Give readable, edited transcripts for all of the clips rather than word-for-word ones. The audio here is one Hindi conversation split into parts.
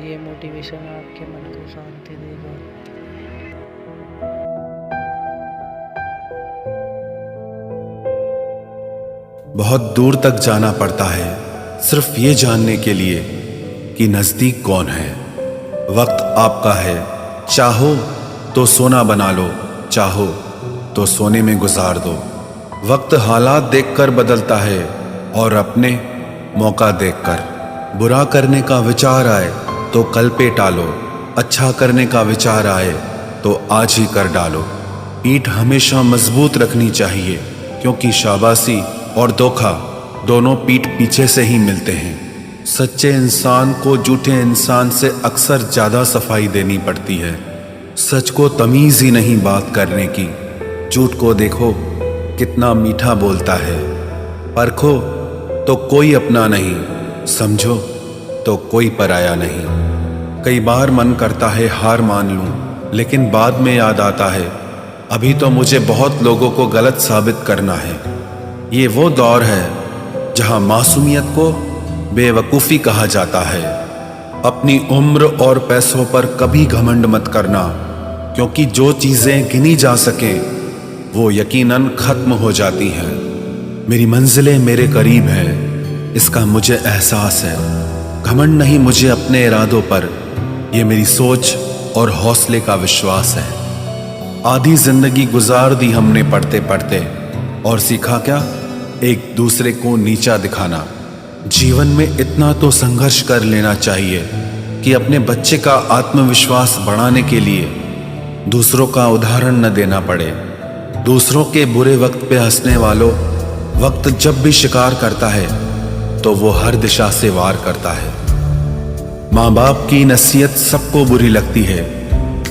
ये मोटिवेशन आपके मन को शांति देगा। बहुत दूर तक जाना पड़ता है सिर्फ ये जानने के लिए कि नजदीक कौन है। वक्त आपका है, चाहो तो सोना बना लो, चाहो तो सोने में गुजार दो। वक्त हालात देखकर बदलता है और अपने मौका देखकर। बुरा करने का विचार आए तो कल पे टालो, अच्छा करने का विचार आए तो आज ही कर डालो। पीठ हमेशा मजबूत रखनी चाहिए, क्योंकि शाबाशी और धोखा दोनों पीठ पीछे से ही मिलते हैं। सच्चे इंसान को झूठे इंसान से अक्सर ज्यादा सफाई देनी पड़ती है। सच को तमीज ही नहीं बात करने की। झूठ को देखो कितना मीठा बोलता है। परखो तो कोई अपना नहीं, समझो तो कोई पराया नहीं। कई बार मन करता है हार मान लूं, लेकिन बाद में याद आता है अभी तो मुझे बहुत लोगों को गलत साबित करना है। ये वो दौर है जहां मासूमियत को बेवकूफ़ी कहा जाता है। अपनी उम्र और पैसों पर कभी घमंड मत करना, क्योंकि जो चीज़ें गिनी जा सके वो यकीनन खत्म हो जाती हैं। मेरी मंजिलें मेरे करीब है, इसका मुझे एहसास है। घमंड नहीं मुझे अपने इरादों पर, ये मेरी सोच और हौसले का विश्वास है। आधी जिंदगी गुजार दी हमने पढ़ते पढ़ते, और सीखा क्या? एक दूसरे को नीचा दिखाना। जीवन में इतना तो संघर्ष कर लेना चाहिए कि अपने बच्चे का आत्मविश्वास बढ़ाने के लिए दूसरों का उदाहरण न देना पड़े। दूसरों के बुरे वक्त पे हंसने वालों, वक्त जब भी शिकार करता है तो वो हर दिशा से वार करता है। माँ बाप की नसीहत सबको बुरी लगती है,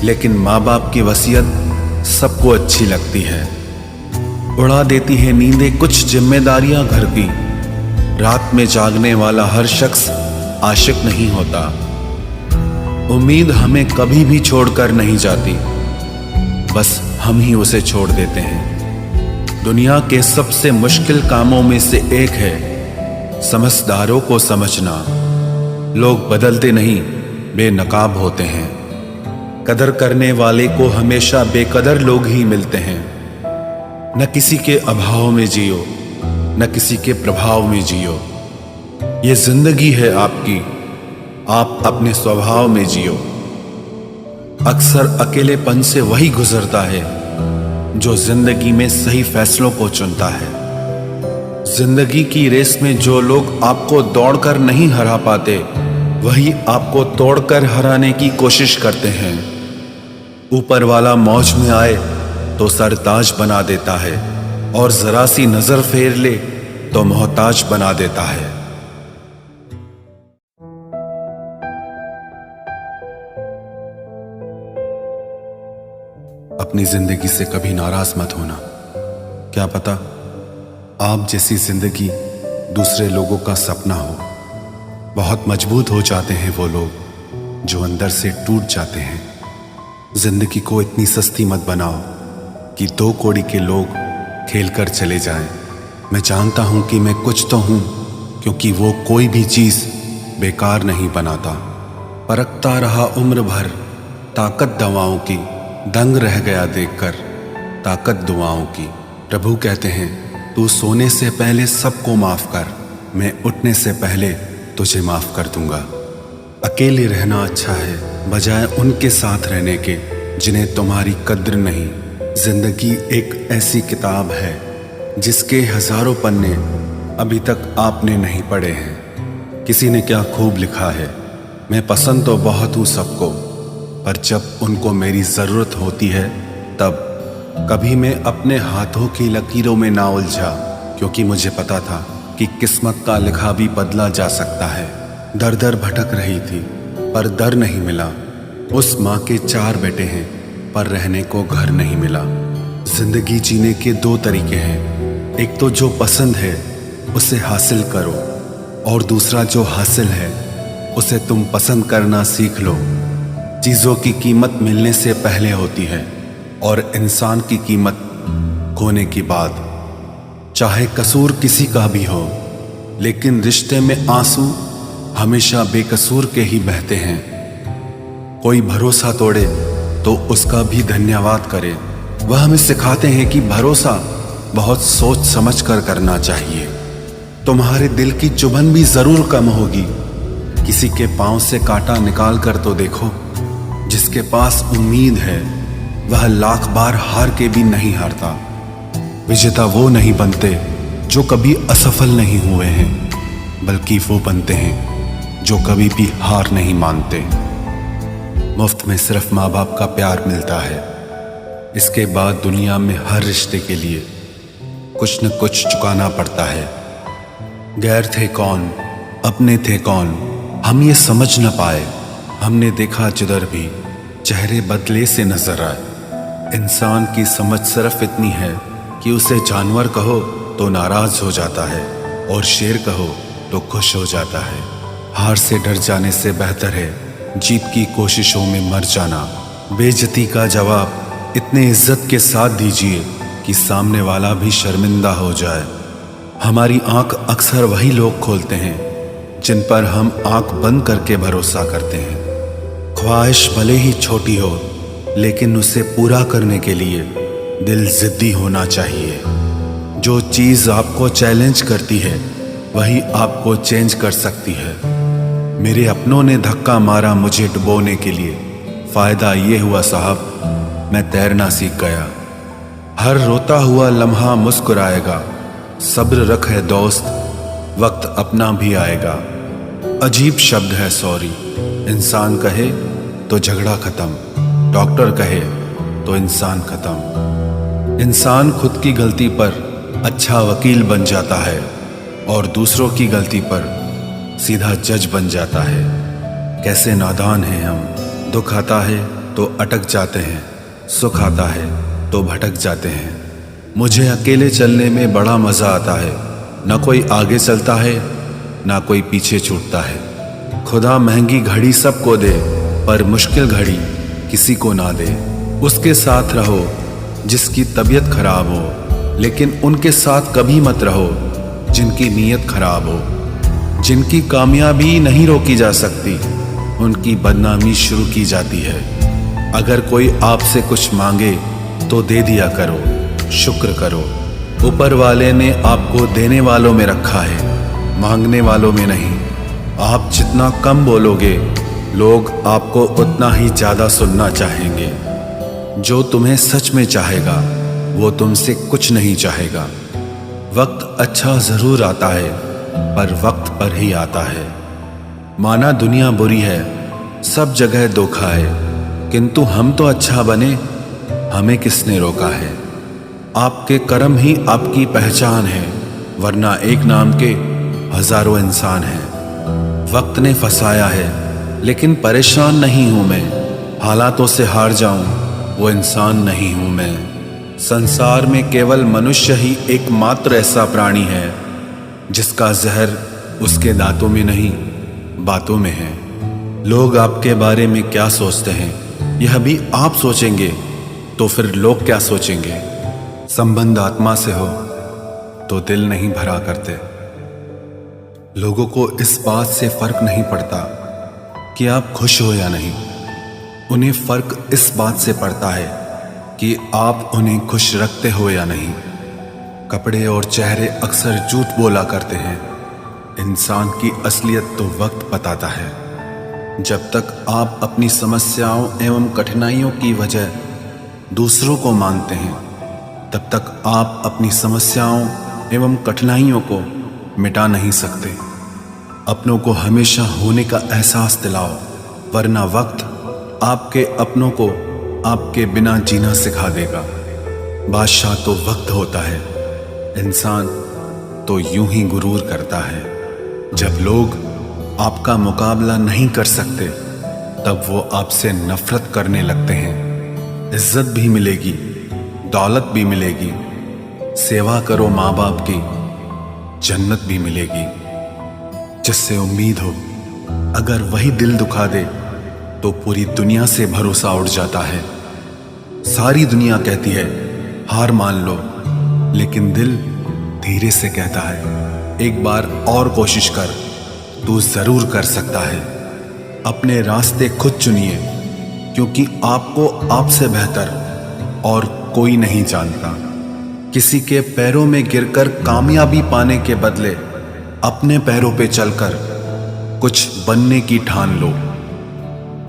लेकिन माँ बाप की वसीयत सबको अच्छी लगती है। उड़ा देती है नींदें कुछ जिम्मेदारियां घर की। रात में जागने वाला हर शख्स आशिक नहीं होता। उम्मीद हमें कभी भी छोड़कर नहीं जाती, बस हम ही उसे छोड़ देते हैं। दुनिया के सबसे मुश्किल कामों में से एक है समझदारों को समझना। लोग बदलते नहीं, बेनकाब होते हैं। कदर करने वाले को हमेशा बेकदर लोग ही मिलते हैं। न किसी के अभाव में जियो, न किसी के प्रभाव में जियो। ये जिंदगी है आपकी, आप अपने स्वभाव में जियो। अक्सर अकेलेपन से वही गुजरता है जो जिंदगी में सही फैसलों को चुनता है। जिंदगी की रेस में जो लोग आपको दौड़कर नहीं हरा पाते, वही आपको तोड़कर हराने की कोशिश करते हैं। ऊपर वाला मौज में आए तो सरताज बना देता है, और जरा सी नजर फेर ले तो मोहताज बना देता है। अपनी जिंदगी से कभी नाराज मत होना। क्या पता आप जैसी जिंदगी दूसरे लोगों का सपना हो। बहुत मजबूत हो जाते हैं वो लोग जो अंदर से टूट जाते हैं। जिंदगी को इतनी सस्ती मत बनाओ कि दो कौड़ी के लोग खेल कर चले जाएं। मैं जानता हूं कि मैं कुछ तो हूं, क्योंकि वो कोई भी चीज बेकार नहीं बनाता। परखता रहा उम्र भर ताकत दवाओं की, दंग रह गया देखकर ताकत दुआओं की। प्रभु कहते हैं तू सोने से पहले सबको माफ कर, मैं उठने से पहले तुझे माफ कर दूंगा। अकेले रहना अच्छा है बजाय उनके साथ रहने के जिन्हें तुम्हारी कद्र नहीं। जिंदगी एक ऐसी किताब है जिसके हजारों पन्ने अभी तक आपने नहीं पढ़े हैं। किसी ने क्या खूब लिखा है, मैं पसंद तो बहुत हूँ सबको, पर जब उनको मेरी जरूरत होती है तब। कभी मैं अपने हाथों की लकीरों में ना उलझा, क्योंकि मुझे पता था कि किस्मत का लिखा भी बदला जा सकता है। दर दर भटक रही थी पर दर नहीं मिला। उस माँ के 4 बेटे हैं पर रहने को घर नहीं मिला। जिंदगी जीने के 2 तरीके हैं, एक तो जो पसंद है उसे हासिल करो, और दूसरा जो हासिल है उसे तुम पसंद करना सीख लो। चीज़ों की कीमत मिलने से पहले होती है और इंसान की कीमत खोने की बाद। चाहे कसूर किसी का भी हो, लेकिन रिश्ते में आंसू हमेशा बेकसूर के ही बहते हैं। कोई भरोसा तोड़े तो उसका भी धन्यवाद करे। वह हमें सिखाते हैं कि भरोसा बहुत सोच समझ कर करना चाहिए। तुम्हारे दिल की चुभन भी जरूर कम होगी। किसी के पांव से कांटा निकाल कर तो देखो। जिसके पास उम्मीद है वह लाख बार हार के भी नहीं हारता। विजेता वो नहीं बनते जो कभी असफल नहीं हुए हैं, बल्कि वो बनते हैं जो कभी भी हार नहीं मानते। मुफ्त में सिर्फ माँ बाप का प्यार मिलता है। इसके बाद दुनिया में हर रिश्ते के लिए कुछ न कुछ चुकाना पड़ता है। गैर थे कौन, अपने थे कौन, हम ये समझ न पाए। हमने देखा जिधर भी चेहरे बदले से नजर आए। इंसान की समझ सिर्फ इतनी है कि उसे जानवर कहो तो नाराज हो जाता है और शेर कहो तो खुश हो जाता है। हार से डर जाने से बेहतर है जीत की कोशिशों में मर जाना। बेइज्जती का जवाब इतने इज्जत के साथ दीजिए कि सामने वाला भी शर्मिंदा हो जाए। हमारी आंख अक्सर वही लोग खोलते हैं जिन पर हम आंख बंद करके भरोसा करते हैं। ख्वाहिश भले ही छोटी हो, लेकिन उसे पूरा करने के लिए दिल जिद्दी होना चाहिए। जो चीज़ आपको चैलेंज करती है वही आपको चेंज कर सकती है। मेरे अपनों ने धक्का मारा मुझे डुबोने के लिए। फायदा ये हुआ साहब, मैं तैरना सीख गया। हर रोता हुआ लम्हा मुस्कुराएगा। सब्र रख है दोस्त, वक्त अपना भी आएगा। अजीब शब्द है सॉरी। इंसान कहे तो झगड़ा खत्म, डॉक्टर कहे तो इंसान खत्म। इंसान खुद की गलती पर अच्छा वकील बन जाता है और दूसरों की गलती पर सीधा जज बन जाता है। कैसे नादान हैं हम। दुख आता है तो अटक जाते हैं, सुख आता है तो भटक जाते हैं। मुझे अकेले चलने में बड़ा मज़ा आता है। ना कोई आगे चलता है ना कोई पीछे छूटता है। खुदा महंगी घड़ी सबको दे पर मुश्किल घड़ी किसी को ना दे। उसके साथ रहो जिसकी तबीयत खराब हो, लेकिन उनके साथ कभी मत रहो जिनकी नीयत खराब हो। जिनकी कामयाबी नहीं रोकी जा सकती, उनकी बदनामी शुरू की जाती है। अगर कोई आपसे कुछ मांगे तो दे दिया करो, शुक्र करो। ऊपर वाले ने आपको देने वालों में रखा है, मांगने वालों में नहीं। आप जितना कम बोलोगे, लोग आपको उतना ही ज़्यादा सुनना चाहेंगे। जो तुम्हें सच में चाहेगा वो तुमसे कुछ नहीं चाहेगा। वक्त अच्छा ज़रूर आता है पर वक्त पर ही आता है। माना दुनिया बुरी है, सब जगह धोखा है, किंतु हम तो अच्छा बने, हमें किसने रोका है। आपके कर्म ही आपकी पहचान है, वरना एक नाम के हजारों इंसान हैं। वक्त ने फंसाया है लेकिन परेशान नहीं हूं मैं। हालातों से हार जाऊं वो इंसान नहीं हूं मैं। संसार में केवल मनुष्य ही एकमात्र ऐसा प्राणी है जिसका जहर उसके दांतों में नहीं बातों में है। लोग आपके बारे में क्या सोचते हैं यह भी आप सोचेंगे तो फिर लोग क्या सोचेंगे। संबंध आत्मा से हो तो दिल नहीं भरा करते। लोगों को इस बात से फर्क नहीं पड़ता कि आप खुश हो या नहीं। उन्हें फर्क इस बात से पड़ता है कि आप उन्हें खुश रखते हो या नहीं। कपड़े और चेहरे अक्सर झूठ बोला करते हैं। इंसान की असलियत तो वक्त बताता है। जब तक आप अपनी समस्याओं एवं कठिनाइयों की वजह दूसरों को मानते हैं, तब तक आप अपनी समस्याओं एवं कठिनाइयों को मिटा नहीं सकते। अपनों को हमेशा होने का एहसास दिलाओ, वरना वक्त आपके अपनों को आपके बिना जीना सिखा देगा। बादशाह तो वक्त होता है, इंसान तो यूं ही गुरूर करता है। जब लोग आपका मुकाबला नहीं कर सकते, तब वो आपसे नफरत करने लगते हैं। इज्जत भी मिलेगी, दौलत भी मिलेगी। सेवा करो माँ बाप की, जन्नत भी मिलेगी। जिससे उम्मीद हो, अगर वही दिल दुखा दे तो पूरी दुनिया से भरोसा उड़ जाता है। सारी दुनिया कहती है हार मान लो, लेकिन दिल धीरे से कहता है एक बार और कोशिश कर, तू जरूर कर सकता है। अपने रास्ते खुद चुनिए, क्योंकि आपको आपसे बेहतर और कोई नहीं जानता। किसी के पैरों में गिरकर कामयाबी पाने के बदले अपने पैरों पे चलकर कुछ बनने की ठान लो।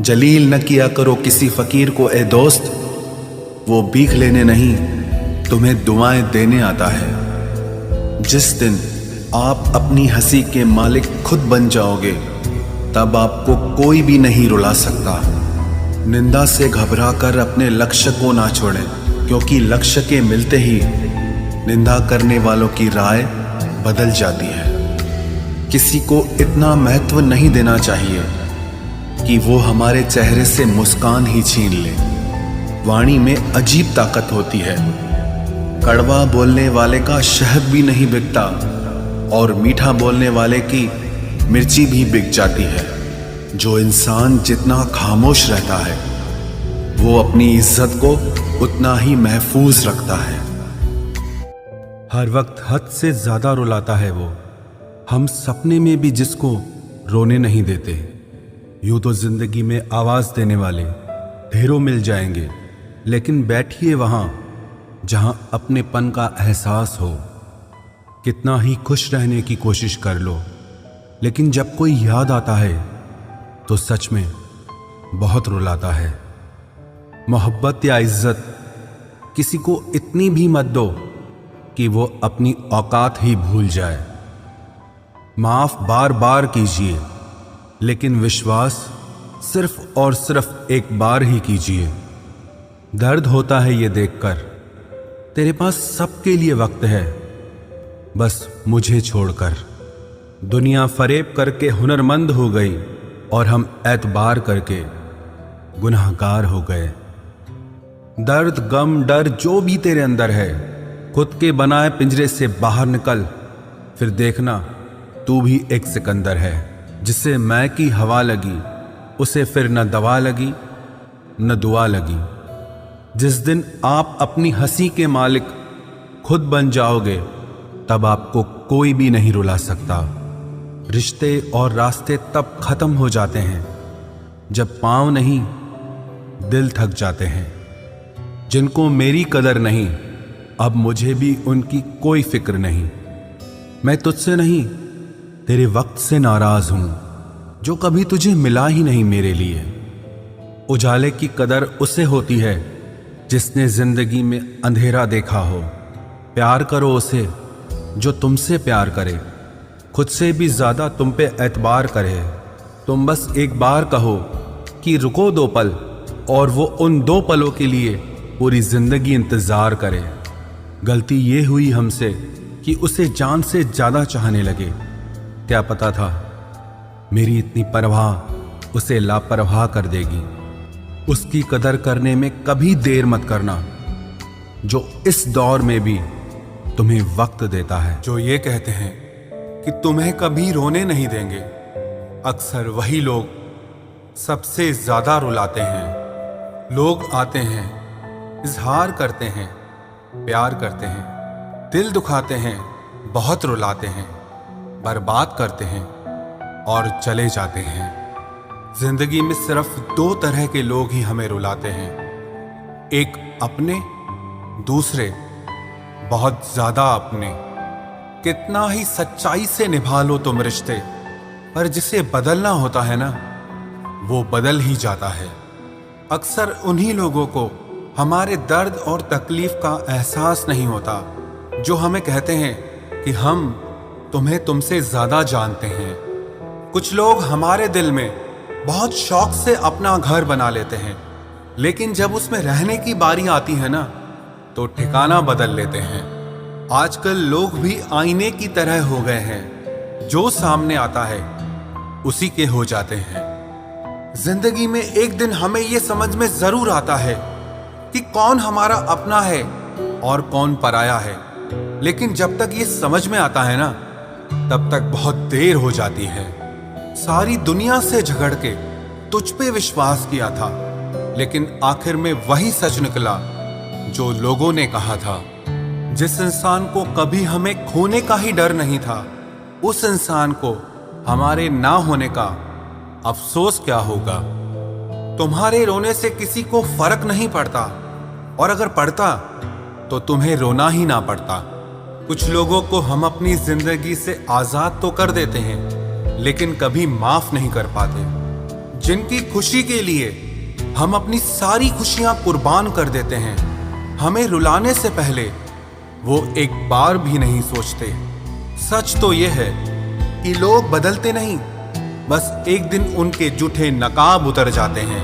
जलील न किया करो किसी फकीर को ए दोस्त, वो भीख लेने नहीं तुम्हें दुआएं देने आता है। जिस दिन आप अपनी हंसी के मालिक खुद बन जाओगे, तब आपको कोई भी नहीं रुला सकता। निंदा से घबराकर अपने लक्ष्य को ना छोड़ें, क्योंकि लक्ष्य के मिलते ही निंदा करने वालों की राय बदल जाती है। किसी को इतना महत्व नहीं देना चाहिए कि वो हमारे चेहरे से मुस्कान ही छीन ले। वाणी में अजीब ताकत होती है। कड़वा बोलने वाले का शहद भी नहीं बिकता और मीठा बोलने वाले की मिर्ची भी बिक जाती है। जो इंसान जितना खामोश रहता है, वो अपनी इज्जत को उतना ही महफूज रखता है। हर वक्त हद से ज्यादा रुलाता है वो, हम सपने में भी जिसको रोने नहीं देते। यूं तो जिंदगी में आवाज देने वाले ढेरों मिल जाएंगे, लेकिन बैठिए वहां जहां अपनेपन का एहसास हो। कितना ही खुश रहने की कोशिश कर लो, लेकिन जब कोई याद आता है तो सच में बहुत रुलाता है। मोहब्बत या इज्जत किसी को इतनी भी मत दो कि वो अपनी औकात ही भूल जाए। माफ बार बार कीजिए, लेकिन विश्वास सिर्फ और सिर्फ एक बार ही कीजिए। दर्द होता है ये देखकर तेरे पास सबके लिए वक्त है, बस मुझे छोड़कर। दुनिया फरेब करके हुनरमंद हो गई और हम एतबार करके गुनाहगार हो गए। दर्द गम डर जो भी तेरे अंदर है, खुद के बनाए पिंजरे से बाहर निकल, फिर देखना तू भी एक सिकंदर है। जिसे मैं की हवा लगी, उसे फिर न दवा लगी न दुआ लगी। जिस दिन आप अपनी हंसी के मालिक खुद बन जाओगे, तब आपको कोई भी नहीं रुला सकता। रिश्ते और रास्ते तब खत्म हो जाते हैं जब पांव नहीं दिल थक जाते हैं। जिनको मेरी कदर नहीं, अब मुझे भी उनकी कोई फिक्र नहीं। मैं तुझसे नहीं तेरे वक्त से नाराज हूं, जो कभी तुझे मिला ही नहीं मेरे लिए। उजाले की कदर उसे होती है जिसने जिंदगी में अंधेरा देखा हो। प्यार करो उसे जो तुमसे प्यार करे, खुद से भी ज्यादा तुम पे एतबार करे। तुम बस एक बार कहो कि रुको 2 पल, और वो उन 2 पलों के लिए पूरी जिंदगी इंतजार करे। गलती ये हुई हमसे कि उसे जान से ज्यादा चाहने लगे। क्या पता था मेरी इतनी परवाह उसे लापरवाह कर देगी। उसकी कदर करने में कभी देर मत करना, जो इस दौर में भी तुम्हें वक्त देता है। जो ये कहते हैं कि तुम्हें कभी रोने नहीं देंगे, अक्सर वही लोग सबसे ज्यादा रुलाते हैं। लोग आते हैं, इजहार करते हैं, प्यार करते हैं, दिल दुखाते हैं, बहुत रुलाते हैं, बर्बाद करते हैं और चले जाते हैं। जिंदगी में सिर्फ 2 तरह के लोग ही हमें रुलाते हैं, एक अपने, दूसरे बहुत ज्यादा अपने। कितना ही सच्चाई से निभा लो तुम रिश्ते, पर जिसे बदलना होता है ना, वो बदल ही जाता है। अक्सर उन्हीं लोगों को हमारे दर्द और तकलीफ का एहसास नहीं होता, जो हमें कहते हैं कि हम तुम्हें तुमसे ज्यादा जानते हैं। कुछ लोग हमारे दिल में बहुत शौक से अपना घर बना लेते हैं, लेकिन जब उसमें रहने की बारी आती है ना, तो ठिकाना बदल लेते हैं। आजकल लोग भी आईने की तरह हो गए हैं, जो सामने आता है उसी के हो जाते हैं। जिंदगी में एक दिन हमें यह समझ में जरूर आता है कि कौन हमारा अपना है और कौन पराया है, लेकिन जब तक ये समझ में आता है ना, तब तक बहुत देर हो जाती है। सारी दुनिया से झगड़ के तुझ पे विश्वास किया था, लेकिन आखिर में वही सच निकला जो लोगों ने कहा था। जिस इंसान को कभी हमें खोने का ही डर नहीं था, उस इंसान को हमारे ना होने का अफसोस क्या होगा। तुम्हारे रोने से किसी को फर्क नहीं पड़ता, और अगर पड़ता तो तुम्हें रोना ही ना पड़ता। कुछ लोगों को हम अपनी जिंदगी से आजाद तो कर देते हैं, लेकिन कभी माफ नहीं कर पाते। जिनकी खुशी के लिए हम अपनी सारी खुशियां कुर्बान कर देते हैं, हमें रुलाने से पहले वो एक बार भी नहीं सोचते। सच तो ये है कि लोग बदलते नहीं, बस एक दिन उनके जूठे नकाब उतर जाते हैं।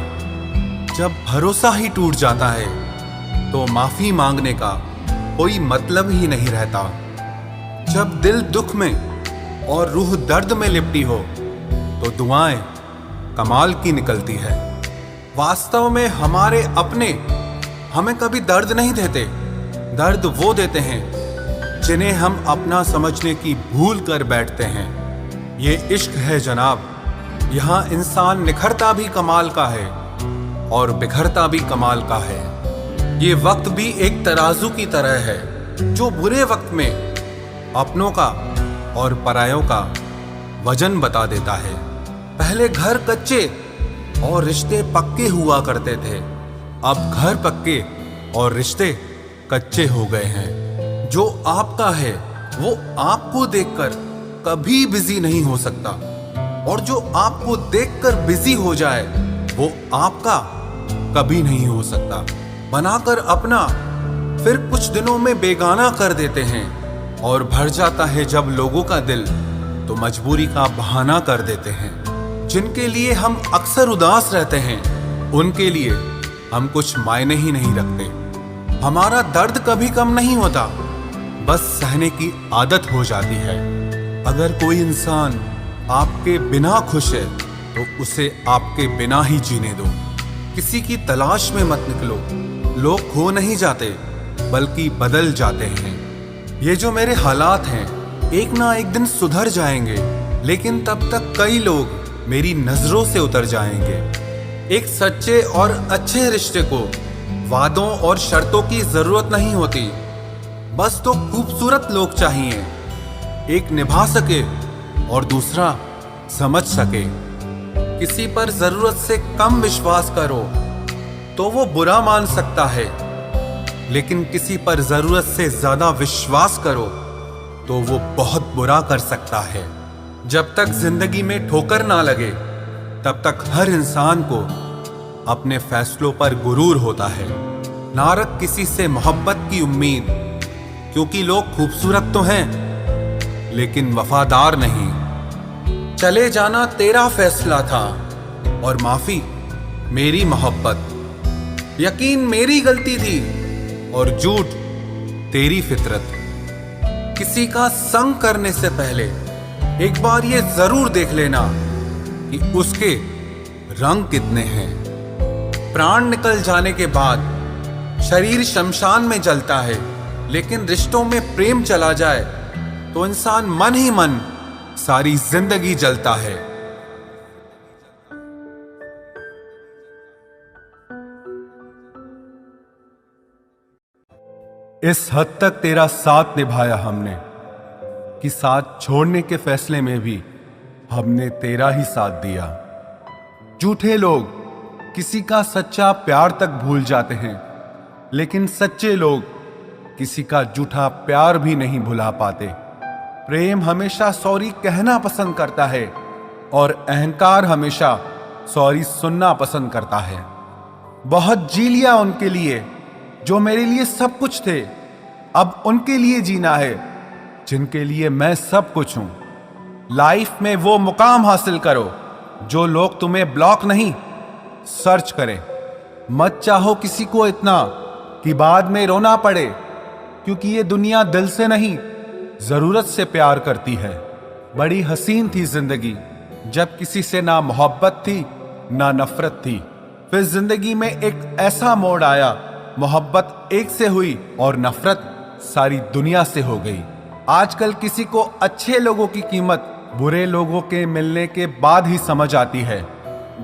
जब भरोसा ही टूट जाता है तो माफी मांगने का कोई मतलब ही नहीं रहता। जब दिल दुख में और रूह दर्द में लिपटी हो तो दुआएं कमाल की निकलती है। वास्तव में हमारे अपने हमें कभी दर्द नहीं देते, दर्द वो देते हैं जिन्हें हम अपना समझने की भूल कर बैठते हैं। ये इश्क है जनाब, यहाँ इंसान निखरता भी कमाल का है और बिखरता भी कमाल का है। ये वक्त भी एक तराजू की तरह है जो बुरे वक्त में अपनों का और परायों का वजन बता देता है। पहले घर कच्चे और रिश्ते पक्के हुआ करते थे, अब घर पक्के और रिश्ते कच्चे हो गए हैं। जो आपका है वो आपको देखकर कभी बिजी नहीं हो सकता, और जो आपको देखकर बिजी हो जाए वो आपका कभी नहीं हो सकता। बनाकर अपना फिर कुछ दिनों में बेगाना कर देते हैं, और भर जाता है जब लोगों का दिल तो मजबूरी का बहाना कर देते हैं। जिनके लिए हम अक्सर उदास रहते हैं उनके लिए हम कुछ मायने ही नहीं रखते। हमारा दर्द कभी कम नहीं होता, बस सहने की आदत हो जाती है। अगर कोई इंसान आपके बिना खुश है तो उसे आपके बिना ही जीने दो। किसी की तलाश में मत निकलो, लोग खो नहीं जाते बल्कि बदल जाते हैं। ये जो मेरे हालात हैं एक ना एक दिन सुधर जाएंगे, लेकिन तब तक कई लोग मेरी नजरों से उतर जाएंगे। एक सच्चे और अच्छे रिश्ते को वादों और शर्तों की जरूरत नहीं होती, बस तो खूबसूरत लोग चाहिए, एक निभा सके और दूसरा समझ सके। किसी पर जरूरत से कम विश्वास करो तो वो बुरा मान सकता है, लेकिन किसी पर जरूरत से ज्यादा विश्वास करो तो वो बहुत बुरा कर सकता है। जब तक जिंदगी में ठोकर ना लगे तब तक हर इंसान को अपने फैसलों पर गुरूर होता है। ना रख किसी से मोहब्बत की उम्मीद, क्योंकि लोग खूबसूरत तो हैं लेकिन वफादार नहीं। चले जाना तेरा फैसला था और माफी मेरी मोहब्बत। यकीन मेरी गलती थी और झूठ तेरी फितरत। किसी का संग करने से पहले एक बार ये जरूर देख लेना कि उसके रंग कितने हैं। प्राण निकल जाने के बाद शरीर शमशान में जलता है, लेकिन रिश्तों में प्रेम चला जाए तो इंसान मन ही मन सारी जिंदगी जलता है। इस हद तक तेरा साथ निभाया हमने कि साथ छोड़ने के फैसले में भी हमने तेरा ही साथ दिया। झूठे लोग किसी का सच्चा प्यार तक भूल जाते हैं, लेकिन सच्चे लोग किसी का झूठा प्यार भी नहीं भुला पाते। प्रेम हमेशा सॉरी कहना पसंद करता है और अहंकार हमेशा सॉरी सुनना पसंद करता है। बहुत जी लिया उनके लिए जो मेरे लिए सब कुछ थे, अब उनके लिए जीना है जिनके लिए मैं सब कुछ हूं। लाइफ में वो मुकाम हासिल करो जो लोग तुम्हें ब्लॉक नहीं सर्च करें। मत चाहो किसी को इतना कि बाद में रोना पड़े, क्योंकि ये दुनिया दिल से नहीं जरूरत से प्यार करती है। बड़ी हसीन थी जिंदगी जब किसी से ना मोहब्बत थी ना नफरत थी। फिर जिंदगी में एक ऐसा मोड़ आया, मोहब्बत एक से हुई और नफरत सारी दुनिया से हो गई। आजकल किसी को अच्छे लोगों की कीमत बुरे लोगों के मिलने के बाद ही समझ आती है।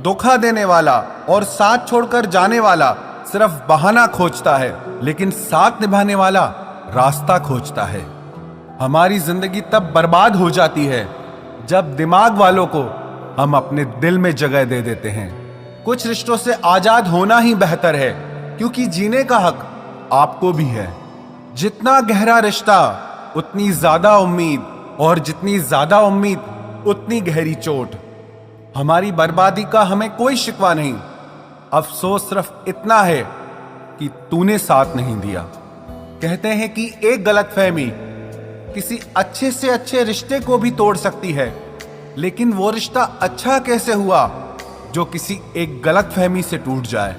धोखा देने वाला और साथ छोड़कर जाने वाला सिर्फ बहाना खोजता है, लेकिन साथ निभाने वाला रास्ता खोजता है। हमारी जिंदगी तब बर्बाद हो जाती है जब दिमाग वालों को हम अपने दिल में जगह दे देते हैं। कुछ रिश्तों से आजाद होना ही बेहतर है, क्योंकि जीने का हक आपको भी है। जितना गहरा रिश्ता उतनी ज्यादा उम्मीद, और जितनी ज्यादा उम्मीद उतनी गहरी चोट। हमारी बर्बादी का हमें कोई शिकवा नहीं, अफसोस सिर्फ इतना है कि तूने साथ नहीं दिया। कहते हैं कि एक गलतफहमी किसी अच्छे से अच्छे रिश्ते को भी तोड़ सकती है, लेकिन वो रिश्ता अच्छा कैसे हुआ जो किसी एक गलतफहमी से टूट जाए।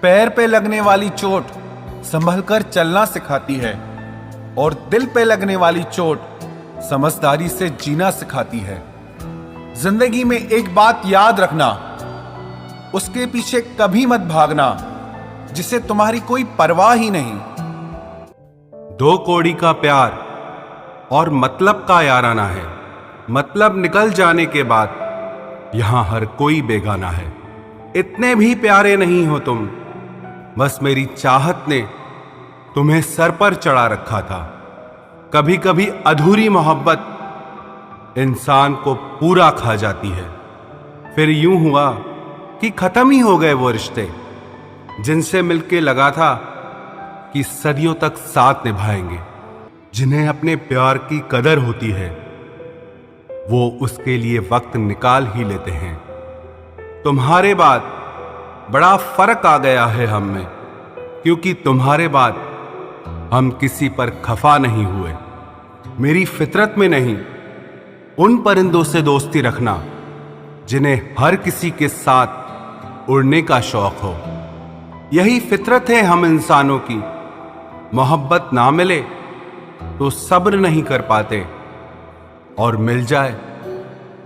पैर पे लगने वाली चोट संभल कर चलना सिखाती है, और दिल पे लगने वाली चोट समझदारी से जीना सिखाती है। जिंदगी में एक बात याद रखना, उसके पीछे कभी मत भागना जिसे तुम्हारी कोई परवाह ही नहीं। दो कौड़ी का प्यार और मतलब का याराना है। मतलब निकल जाने के बाद यहां हर कोई बेगाना है। इतने भी प्यारे नहीं हो तुम, बस मेरी चाहत ने तुम्हें सर पर चढ़ा रखा था। कभी कभी अधूरी मोहब्बत इंसान को पूरा खा जाती है। फिर यूं हुआ कि खत्म ही हो गए वो रिश्ते जिनसे मिलके लगा था कि सदियों तक साथ निभाएंगे। जिन्हें अपने प्यार की कदर होती है वो उसके लिए वक्त निकाल ही लेते हैं। तुम्हारे बाद बड़ा फर्क आ गया है हम में, क्योंकि तुम्हारे बाद हम किसी पर खफा नहीं हुए। मेरी फितरत में नहीं उन परिंदों से दोस्ती रखना जिन्हें हर किसी के साथ उड़ने का शौक हो। यही फितरत है हम इंसानों की। मोहब्बत ना मिले तो सब्र नहीं कर पाते, और मिल जाए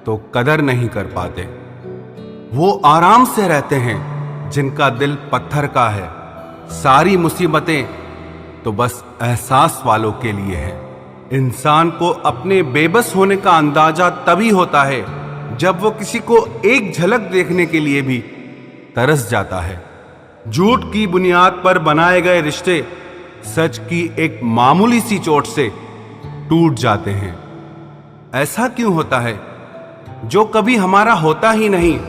तो कदर नहीं कर पाते। वो आराम से रहते हैं जिनका दिल पत्थर का है। सारी मुसीबतें तो बस एहसास वालों के लिए है। इंसान को अपने बेबस होने का अंदाजा तभी होता है जब वो किसी को एक झलक देखने के लिए भी तरस जाता है। झूठ की बुनियाद पर बनाए गए रिश्ते सच की एक मामूली सी चोट से टूट जाते हैं। ऐसा क्यों होता है? जो कभी हमारा होता ही नहीं,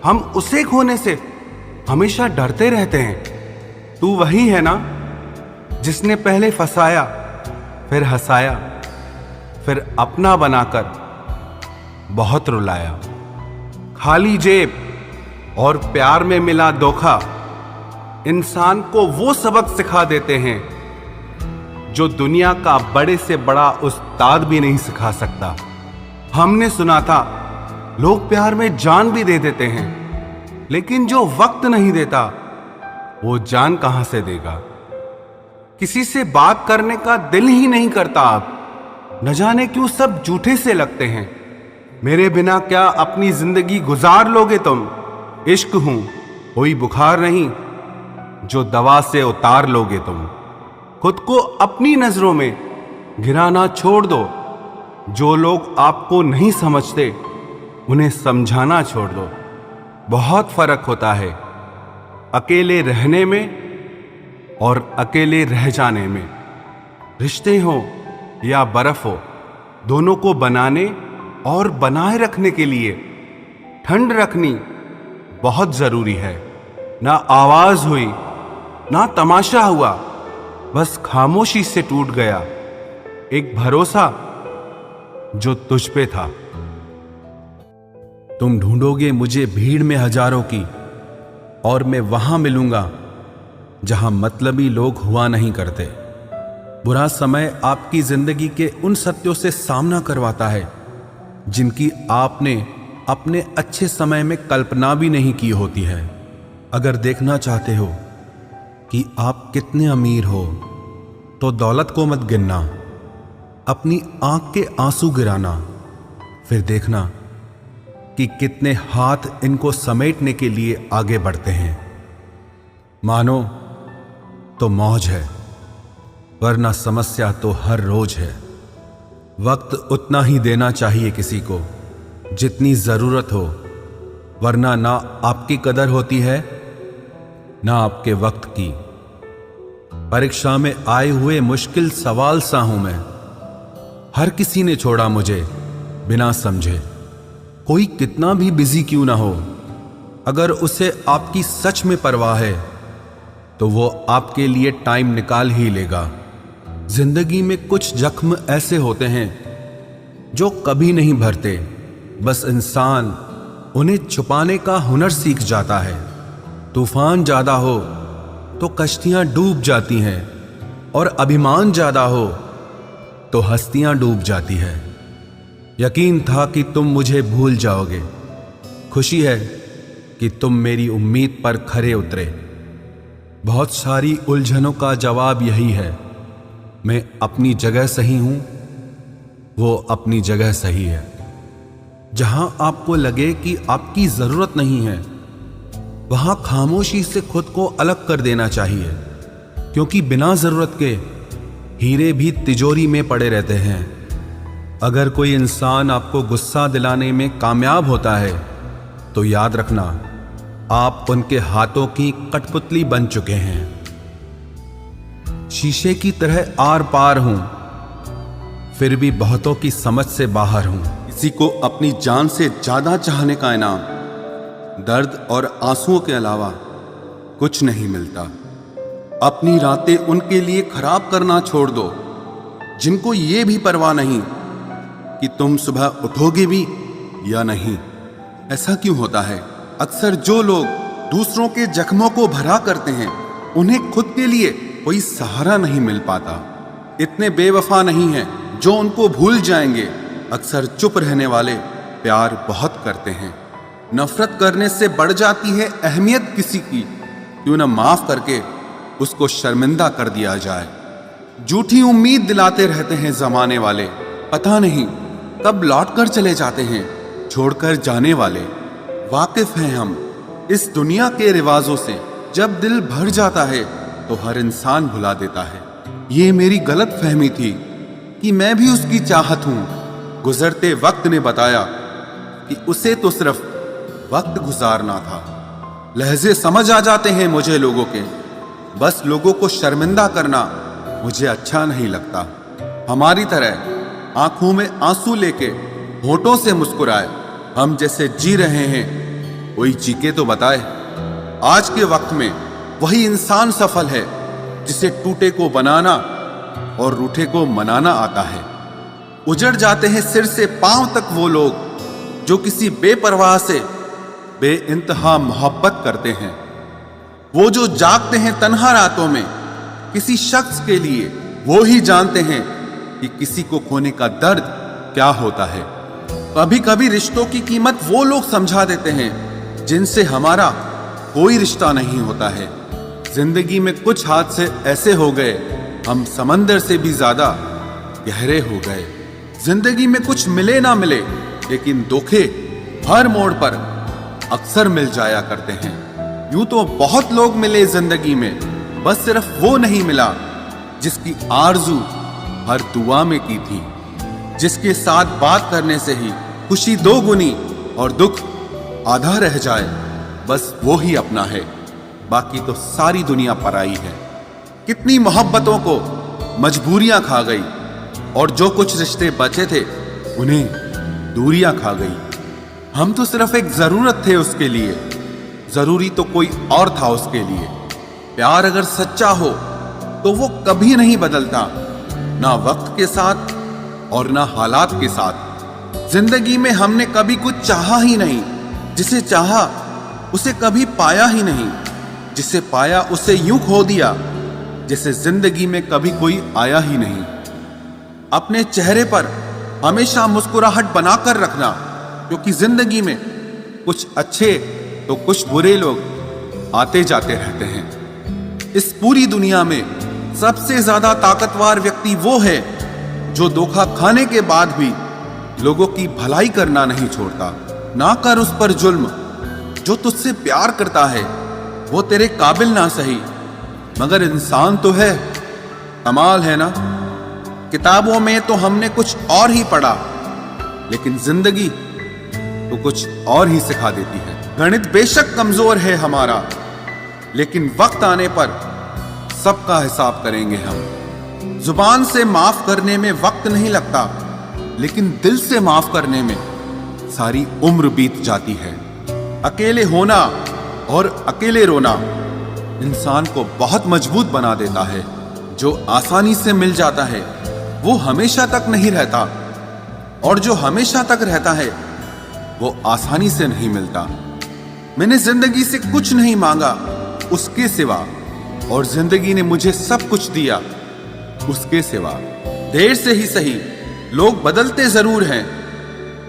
हम उसे खोने से हमेशा डरते रहते हैं। तू वही है ना जिसने पहले फंसाया, फिर हंसाया, फिर अपना बनाकर बहुत रुलाया। खाली जेब और प्यार में मिला धोखा इंसान को वो सबक सिखा देते हैं जो दुनिया का बड़े से बड़ा उस्ताद भी नहीं सिखा सकता। हमने सुना था लोग प्यार में जान भी दे देते हैं, लेकिन जो वक्त नहीं देता वो जान कहां से देगा। किसी से बात करने का दिल ही नहीं करता अब, न जाने क्यों सब झूठे से लगते हैं। मेरे बिना क्या अपनी जिंदगी गुजार लोगे तुम? इश्क हूं कोई बुखार नहीं जो दवा से उतार लोगे तुम। खुद को अपनी नजरों में गिराना छोड़ दो। जो लोग आपको नहीं समझते उन्हें समझाना छोड़ दो। बहुत फर्क होता है अकेले रहने में और अकेले रह जाने में। रिश्ते हो या बर्फ हो, दोनों को बनाने और बनाए रखने के लिए ठंड रखनी बहुत जरूरी है। ना आवाज हुई, ना तमाशा हुआ, बस खामोशी से टूट गया एक भरोसा जो तुझ पे था। तुम ढूंढोगे मुझे भीड़ में हजारों की, और मैं वहां मिलूंगा जहां मतलबी लोग हुआ नहीं करते। बुरा समय आपकी जिंदगी के उन सत्यों से सामना करवाता है जिनकी आपने अपने अच्छे समय में कल्पना भी नहीं की होती है। अगर देखना चाहते हो कि आप कितने अमीर हो तो दौलत को मत गिनना, अपनी आंख के आंसू गिराना, फिर देखना कि कितने हाथ इनको समेटने के लिए आगे बढ़ते हैं। मानो तो मौज है, वरना समस्या तो हर रोज है। वक्त उतना ही देना चाहिए किसी को जितनी जरूरत हो, वरना ना आपकी कदर होती है ना आपके वक्त की। परीक्षा में आए हुए मुश्किल सवाल सा हूं मैं। हर किसी ने छोड़ा मुझे बिना समझे। कोई कितना भी बिजी क्यों ना हो, अगर उसे आपकी सच में परवाह है तो वो आपके लिए टाइम निकाल ही लेगा। जिंदगी में कुछ जख्म ऐसे होते हैं जो कभी नहीं भरते, बस इंसान उन्हें छुपाने का हुनर सीख जाता है। तूफान ज्यादा हो तो कश्तियां डूब जाती हैं और अभिमान ज्यादा हो तो हस्तियां डूब जाती है। यकीन था कि तुम मुझे भूल जाओगे, खुशी है कि तुम मेरी उम्मीद पर खरे उतरे। बहुत सारी उलझनों का जवाब यही है, मैं अपनी जगह सही हूं, वो अपनी जगह सही है। जहां आपको लगे कि आपकी जरूरत नहीं है, वहां खामोशी से खुद को अलग कर देना चाहिए, क्योंकि बिना जरूरत के हीरे भी तिजोरी में पड़े रहते हैं। अगर कोई इंसान आपको गुस्सा दिलाने में कामयाब होता है तो याद रखना, आप उनके हाथों की कठपुतली बन चुके हैं। शीशे की तरह आर पार हूं, फिर भी बहुतों की समझ से बाहर हूं। किसी को अपनी जान से ज्यादा चाहने का इनाम दर्द और आंसुओं के अलावा कुछ नहीं मिलता। अपनी रातें उनके लिए खराब करना छोड़ दो जिनको ये भी परवाह नहीं कि तुम सुबह उठोगे भी या नहीं। ऐसा क्यों होता है? अक्सर जो लोग दूसरों के जख्मों को भरा करते हैं, उन्हें खुद के लिए कोई सहारा नहीं मिल पाता। इतने बेवफा नहीं हैं जो उनको भूल जाएंगे। अक्सर चुप रहने वाले प्यार बहुत करते हैं। नफरत करने से बढ़ जाती है अहमियत किसी की, क्यों न माफ करके उसको शर्मिंदा कर दिया जाए। झूठी उम्मीद दिलाते रहते हैं जमाने वाले, पता नहीं कब लौट कर चले जाते हैं छोड़कर जाने वाले। वाकिफ हैं हम इस दुनिया के रिवाजों से, जब दिल भर जाता है तो हर इंसान भुला देता है। ये मेरी गलत फहमी थी कि मैं भी उसकी चाहत हूं। गुजरते वक्त ने बताया कि उसे तो सिर्फ वक्त गुजारना था। लहजे समझ आ जाते हैं मुझे लोगों के, बस लोगों को शर्मिंदा करना मुझे अच्छा नहीं लगता। हमारी तरह आंखों में आंसू लेके होठों से मुस्कुराए, हम जैसे जी रहे हैं कोई जी के तो बताए। आज के वक्त में वही इंसान सफल है जिसे टूटे को बनाना और रूठे को मनाना आता है। उजड़ जाते हैं सिर से पांव तक वो लोग जो किसी बेपरवाह से बेइंतहा मोहब्बत करते हैं। वो जो जागते हैं तन्हा रातों में किसी शख्स के लिए, वो ही जानते हैं कि किसी को खोने का दर्द क्या होता है। कभी कभी रिश्तों की कीमत वो लोग समझा देते हैं जिनसे हमारा कोई रिश्ता नहीं होता है। जिंदगी में कुछ हादसे ऐसे हो गए, हम समंदर से भी ज्यादा गहरे हो गए। जिंदगी में कुछ मिले ना मिले, लेकिन धोखे हर मोड़ पर अक्सर मिल जाया करते हैं। यूं तो बहुत लोग मिले जिंदगी में, बस सिर्फ वो नहीं मिला जिसकी आरजू हर दुआ में की थी, जिसके साथ बात करने से ही खुशी दो गुनी और दुख आधा रह जाए। बस वो ही अपना है, बाकी तो सारी दुनिया पराई है। कितनी मोहब्बतों को मजबूरियां खा गई और जो कुछ रिश्ते बचे थे उन्हें दूरियां खा गई। हम तो सिर्फ एक जरूरत थे उसके लिए, जरूरी तो कोई और था उसके लिए। प्यार अगर सच्चा हो तो वो कभी नहीं बदलता, ना वक्त के साथ और ना हालात के साथ। जिंदगी में हमने कभी कुछ चाहा ही नहीं, जिसे चाहा उसे कभी पाया ही नहीं, जिसे पाया उसे यूं खो दिया जैसे जिंदगी में कभी कोई आया ही नहीं। अपने चेहरे पर हमेशा मुस्कुराहट बनाकर रखना, क्योंकि जिंदगी में कुछ अच्छे तो कुछ बुरे लोग आते जाते रहते हैं। इस पूरी दुनिया में सबसे ज्यादा ताकतवर व्यक्ति वो है जो धोखा खाने के बाद भी लोगों की भलाई करना नहीं छोड़ता। ना कर उस पर जुल्म जो तुझसे प्यार करता है, वो तेरे काबिल ना सही मगर इंसान तो है। कमाल है ना, किताबों में तो हमने कुछ और ही पढ़ा, लेकिन जिंदगी तो कुछ और ही सिखा देती है। गणित बेशक कमजोर है हमारा, लेकिन वक्त आने पर सबका हिसाब करेंगे हम। जुबान से माफ करने में वक्त नहीं लगता, लेकिन दिल से माफ करने में सारी उम्र बीत जाती है। अकेले होना और अकेले रोना इंसान को बहुत मजबूत बना देता है। जो आसानी से मिल जाता है वो हमेशा तक नहीं रहता, और जो हमेशा तक रहता है वो आसानी से नहीं मिलता। मैंने जिंदगी से कुछ नहीं मांगा उसके सिवा, और जिंदगी ने मुझे सब कुछ दिया उसके सिवा। देर से ही सही, लोग बदलते जरूर हैं,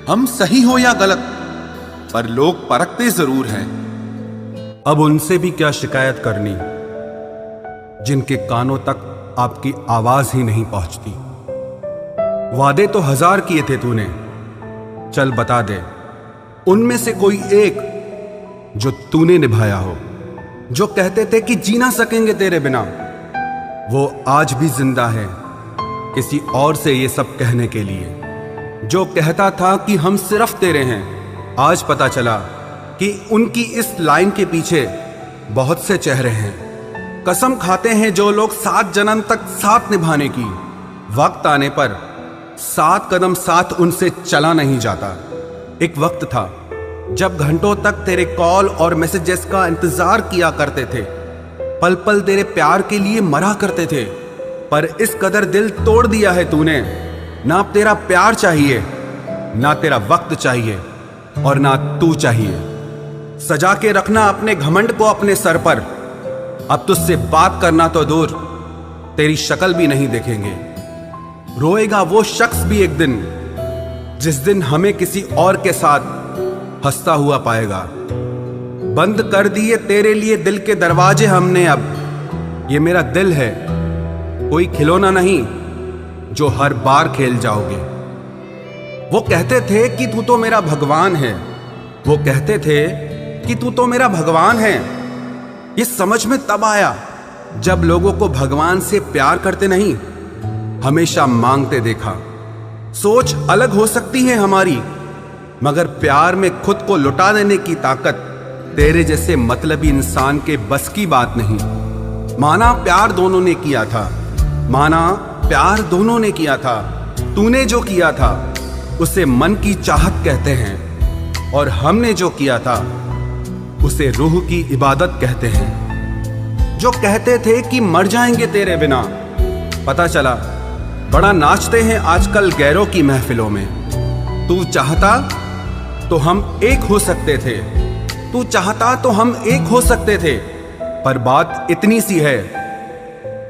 हम सही हो या गलत, पर लोग परखते जरूर हैं। अब उनसे भी क्या शिकायत करनी जिनके कानों तक आपकी आवाज ही नहीं पहुंचती। वादे तो 1000 किए थे तूने, चल बता दे उनमें से कोई एक जो तूने निभाया हो। जो कहते थे कि जी ना सकेंगे तेरे बिना, वो आज भी जिंदा है किसी और से ये सब कहने के लिए। जो कहता था कि हम सिर्फ तेरे हैं, आज पता चला कि उनकी इस लाइन के पीछे बहुत से चेहरे हैं। कसम खाते हैं जो लोग 7 जन्म तक साथ निभाने की, वक्त आने पर 7 कदम साथ उनसे चला नहीं जाता। एक वक्त था जब घंटों तक तेरे कॉल और मैसेजेस का इंतजार किया करते थे, पल पल तेरे प्यार के लिए मरा करते थे, पर इस कदर दिल तोड़ दिया है तूने। ना तेरा प्यार चाहिए, ना तेरा वक्त चाहिए, और ना तू चाहिए। सजा के रखना अपने घमंड को अपने सर पर। अब तुझसे बात करना तो दूर, तेरी शक्ल भी नहीं देखेंगे। रोएगा वो शख्स भी एक दिन, जिस दिन हमें किसी और के साथ हंसता हुआ पाएगा। बंद कर दिए तेरे लिए दिल के दरवाजे हमने अब। ये मेरा दिल है, कोई खिलौना नहीं जो हर बार खेल जाओगे। वो कहते थे कि तू तो मेरा भगवान है, वो कहते थे कि तू तो मेरा भगवान है। ये समझ में तब आया जब लोगों को भगवान से प्यार करते नहीं, हमेशा मांगते देखा। सोच अलग हो सकती है हमारी, मगर प्यार में खुद को लुटा देने की ताकत तेरे जैसे मतलबी इंसान के बस की बात नहीं। माना प्यार दोनों ने किया था, माना प्यार दोनों ने किया था। तूने जो किया था उसे मन की चाहत कहते हैं, और हमने जो किया था उसे रूह की इबादत कहते हैं। जो कहते थे कि मर जाएंगे तेरे बिना, पता चला बड़ा नाचते हैं आजकल गैरों की महफिलों में। तू चाहता तो हम एक हो सकते थे, तू चाहता तो हम एक हो सकते थे, पर बात इतनी सी है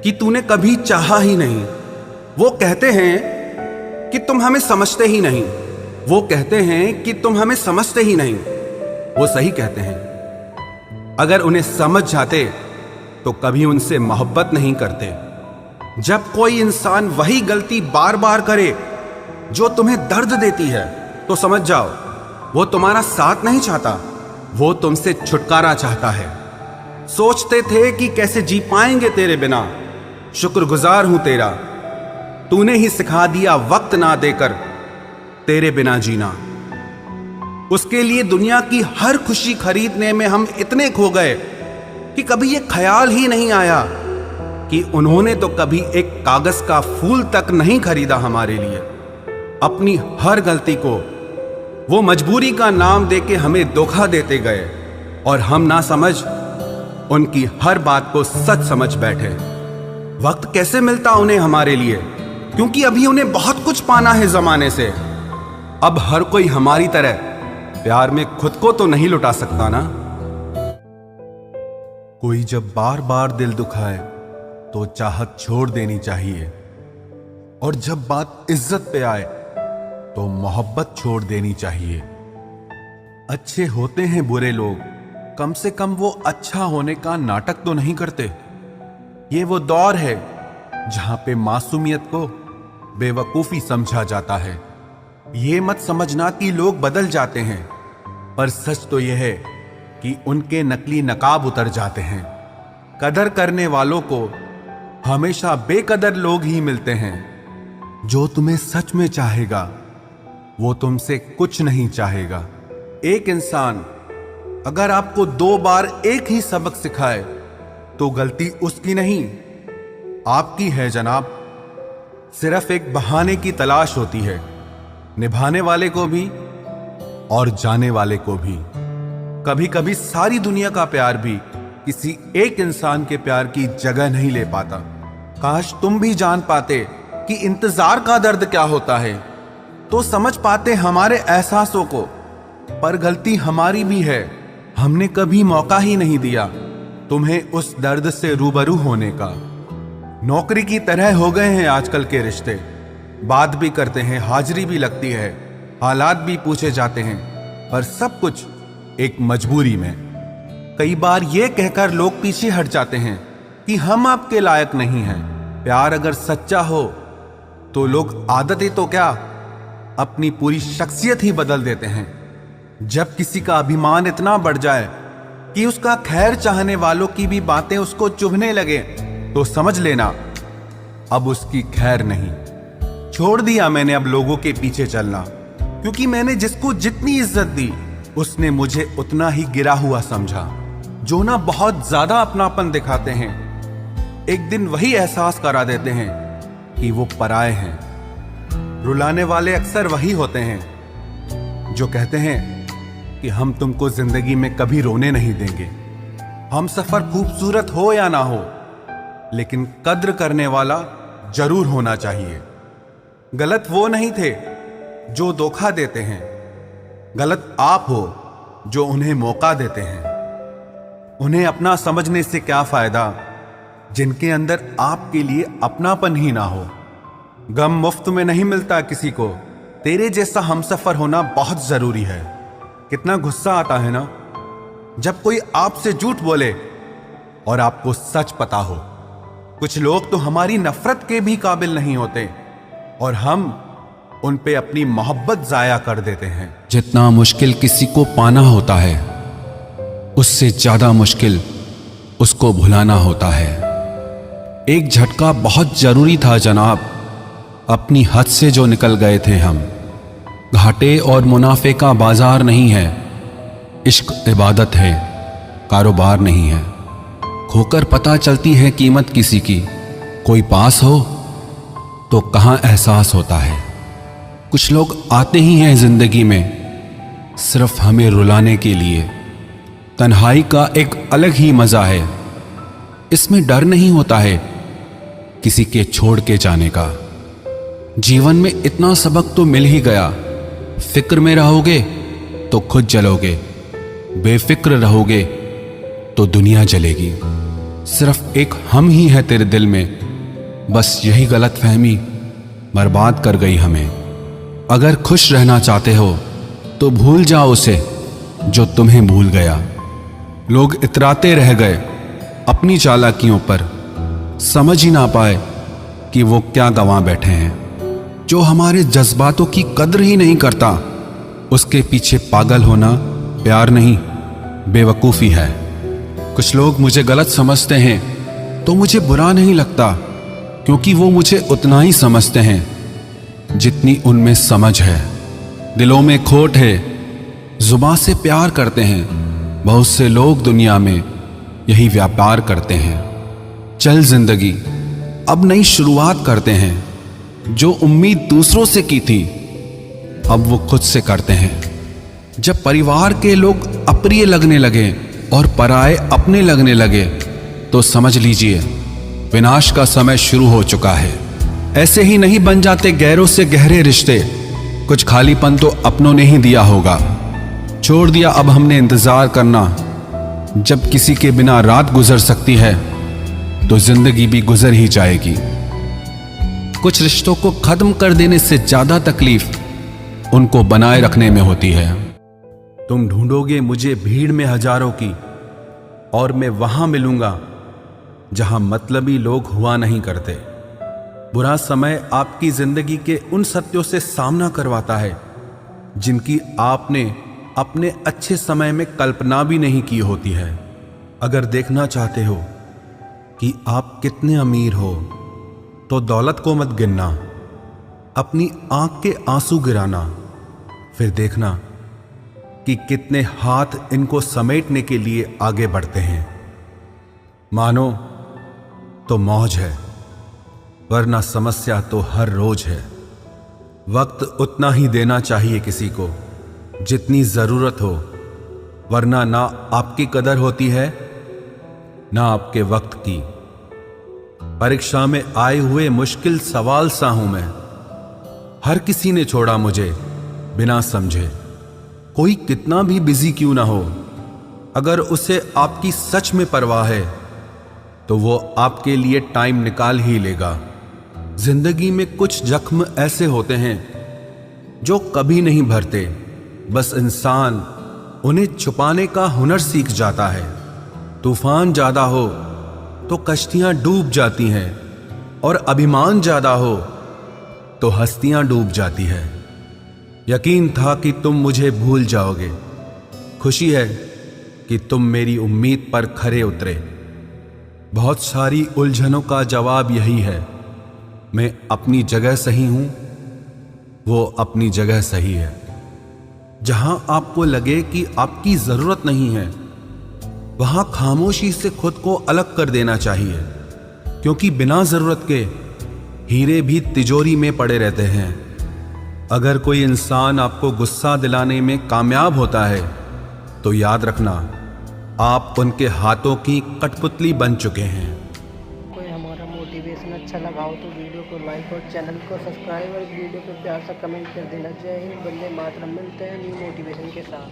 कि तूने कभी चाहा ही नहीं। वो कहते हैं कि तुम हमें समझते ही नहीं, वो कहते हैं कि तुम हमें समझते ही नहीं। वो सही कहते हैं, अगर उन्हें समझ जाते तो कभी उनसे मोहब्बत नहीं करते। जब कोई इंसान वही गलती बार बार करे जो तुम्हें दर्द देती है, तो समझ जाओ वो तुम्हारा साथ नहीं चाहता, वो तुमसे छुटकारा चाहता है। सोचते थे कि कैसे जी पाएंगे तेरे बिना, शुक्रगुजार हूं तेरा, तूने ही सिखा दिया वक्त ना देकर तेरे बिना जीना। उसके लिए दुनिया की हर खुशी खरीदने में हम इतने खो गए कि कभी ये ख्याल ही नहीं आया कि उन्होंने तो कभी एक कागज का फूल तक नहीं खरीदा हमारे लिए। अपनी हर गलती को वो मजबूरी का नाम देके हमें धोखा देते गए, और हम ना समझ उनकी हर बात को सच समझ बैठे। वक्त कैसे मिलता उन्हें हमारे लिए, क्योंकि अभी उन्हें बहुत कुछ पाना है जमाने से। अब हर कोई हमारी तरह प्यार में खुद को तो नहीं लुटा सकता ना। कोई जब बार बार दिल दुखाए तो चाहत छोड़ देनी चाहिए, और जब बात इज्जत पे आए तो मोहब्बत छोड़ देनी चाहिए। अच्छे होते हैं बुरे लोग, कम से कम वो अच्छा होने का नाटक तो नहीं करते। ये वो दौर है जहां पे मासूमियत को बेवकूफी समझा जाता है। ये मत समझना कि लोग बदल जाते हैं, पर सच तो यह है कि उनके नकली नकाब उतर जाते हैं। कदर करने वालों को हमेशा बेकदर लोग ही मिलते हैं। जो तुम्हें सच में चाहेगा वो तुमसे कुछ नहीं चाहेगा। एक इंसान अगर आपको 2 बार एक ही सबक सिखाए तो गलती उसकी नहीं, आपकी है जनाब। सिर्फ एक बहाने की तलाश होती है, निभाने वाले को भी और जाने वाले को भी। कभी कभी सारी दुनिया का प्यार भी किसी एक इंसान के प्यार की जगह नहीं ले पाता। काश तुम भी जान पाते कि इंतजार का दर्द क्या होता है, तो समझ पाते हमारे एहसासों को। पर गलती हमारी भी है, हमने कभी मौका ही नहीं दिया तुम्हें उस दर्द से रूबरू होने का। नौकरी की तरह हो गए हैं आजकल के रिश्ते, बात भी करते हैं, हाजिरी भी लगती है, हालात भी पूछे जाते हैं, पर सब कुछ एक मजबूरी में। कई बार ये कहकर लोग पीछे हट जाते हैं कि हम आपके लायक नहीं हैं। प्यार अगर सच्चा हो तो लोग आदतें तो क्या, अपनी पूरी शख्सियत ही बदल देते हैं। जब किसी का अभिमान इतना बढ़ जाए कि उसका खैर चाहने वालों की भी बातें उसको चुभने लगे, तो समझ लेना अब उसकी खैर नहीं। छोड़ दिया मैंने अब लोगों के पीछे चलना, क्योंकि मैंने जिसको जितनी इज्जत दी उसने मुझे उतना ही गिरा हुआ समझा। जो ना बहुत ज्यादा अपनापन दिखाते हैं, एक दिन वही एहसास करा देते हैं कि वो पराए हैं। रुलाने वाले अक्सर वही होते हैं जो कहते हैं कि हम तुमको जिंदगी में कभी रोने नहीं देंगे। हम सफर खूबसूरत हो या ना हो, लेकिन कद्र करने वाला जरूर होना चाहिए। गलत वो नहीं थे जो धोखा देते हैं, गलत आप हो जो उन्हें मौका देते हैं। उन्हें अपना समझने से क्या फायदा जिनके अंदर आपके लिए अपनापन ही ना हो। गम मुफ्त में नहीं मिलता किसी को, तेरे जैसा हमसफर होना बहुत जरूरी है। कितना गुस्सा आता है ना जब कोई आपसे झूठ बोले और आपको सच पता हो। कुछ लोग तो हमारी नफरत के भी काबिल नहीं होते और हम उन पे अपनी मोहब्बत जाया कर देते हैं। जितना मुश्किल किसी को पाना होता है, उससे ज्यादा मुश्किल उसको भुलाना होता है। एक झटका बहुत जरूरी था जनाब, अपनी हद से जो निकल गए थे हम। घाटे और मुनाफे का बाजार नहीं है, इश्क इबादत है, कारोबार नहीं है। खोकर पता चलती है कीमत किसी की, कोई पास हो तो कहाँ एहसास होता है। कुछ लोग आते ही हैं जिंदगी में सिर्फ हमें रुलाने के लिए। तन्हाई का एक अलग ही मजा है, इसमें डर नहीं होता है किसी के छोड़ के जाने का। जीवन में इतना सबक तो मिल ही गया, फिक्र में रहोगे तो खुद जलोगे, बेफिक्र रहोगे तो दुनिया जलेगी। सिर्फ एक हम ही है तेरे दिल में, बस यही गलतफहमी बर्बाद कर गई हमें। अगर खुश रहना चाहते हो तो भूल जाओ उसे जो तुम्हें भूल गया। लोग इतराते रह गए अपनी चालाकियों पर, समझ ही ना पाए कि वो क्या गंवा बैठे हैं। जो हमारे जज्बातों की कद्र ही नहीं करता, उसके पीछे पागल होना प्यार नहीं, बेवकूफ़ी है। कुछ लोग मुझे गलत समझते हैं तो मुझे बुरा नहीं लगता, क्योंकि वो मुझे उतना ही समझते हैं जितनी उनमें समझ है। दिलों में खोट है, जुबान से प्यार करते हैं। बहुत से लोग दुनिया में यही व्यापार करते हैं। चल जिंदगी अब नई शुरुआत करते हैं। जो उम्मीद दूसरों से की थी अब वो खुद से करते हैं। जब परिवार के लोग अप्रिय लगने लगे और पराए अपने लगने लगे, तो समझ लीजिए विनाश का समय शुरू हो चुका है। ऐसे ही नहीं बन जाते गैरों से गहरे रिश्ते, कुछ खालीपन तो अपनों ने ही दिया होगा। छोड़ दिया अब हमने इंतजार करना। जब किसी के बिना रात गुजर सकती है तो जिंदगी भी गुजर ही जाएगी। कुछ रिश्तों को खत्म कर देने से ज्यादा तकलीफ उनको बनाए रखने में होती है। तुम ढूंढोगे मुझे भीड़ में हजारों की, और मैं वहां मिलूंगा जहां मतलबी लोग हुआ नहीं करते। बुरा समय आपकी जिंदगी के उन सत्यों से सामना करवाता है जिनकी आपने अपने अच्छे समय में कल्पना भी नहीं की होती है। अगर देखना चाहते हो कि आप कितने अमीर हो, तो दौलत को मत गिनना, अपनी आंख के आंसू गिराना, फिर देखना कि कितने हाथ इनको समेटने के लिए आगे बढ़ते हैं। मानो तो मौज है, वरना समस्या तो हर रोज है। वक्त उतना ही देना चाहिए किसी को जितनी जरूरत हो, वरना ना आपकी कदर होती है ना आपके वक्त की। परीक्षा में आए हुए मुश्किल सवाल सा हूं मैं। हर किसी ने छोड़ा मुझे बिना समझे। कोई कितना भी बिजी क्यों ना हो, अगर उसे आपकी सच में परवाह है तो वो आपके लिए टाइम निकाल ही लेगा। जिंदगी में कुछ जख्म ऐसे होते हैं जो कभी नहीं भरते, बस इंसान उन्हें छुपाने का हुनर सीख जाता है। तूफान ज्यादा हो तो कश्तियां डूब जाती हैं और अभिमान ज्यादा हो तो हस्तियां डूब जाती है। यकीन था कि तुम मुझे भूल जाओगे। खुशी है कि तुम मेरी उम्मीद पर खरे उतरे। बहुत सारी उलझनों का जवाब यही है, मैं अपनी जगह सही हूं, वो अपनी जगह सही है। जहां आपको लगे कि आपकी जरूरत नहीं है, वहां खामोशी से खुद को अलग कर देना चाहिए, क्योंकि बिना जरूरत के हीरे भी तिजोरी में पड़े रहते हैं। अगर कोई इंसान आपको गुस्सा दिलाने में कामयाब होता है तो याद रखना, आप उनके हाथों की कठपुतली बन चुके हैं। कोई हमारा मोटिवेशन अच्छा लगा हो तो वीडियो को लाइक और चैनल को सब्सक्राइब और वीडियो को प्यार से कमेंट कर देना। जय हिंद, वंदे मातरम। मिलते हैं न्यू मोटिवेशन के साथ।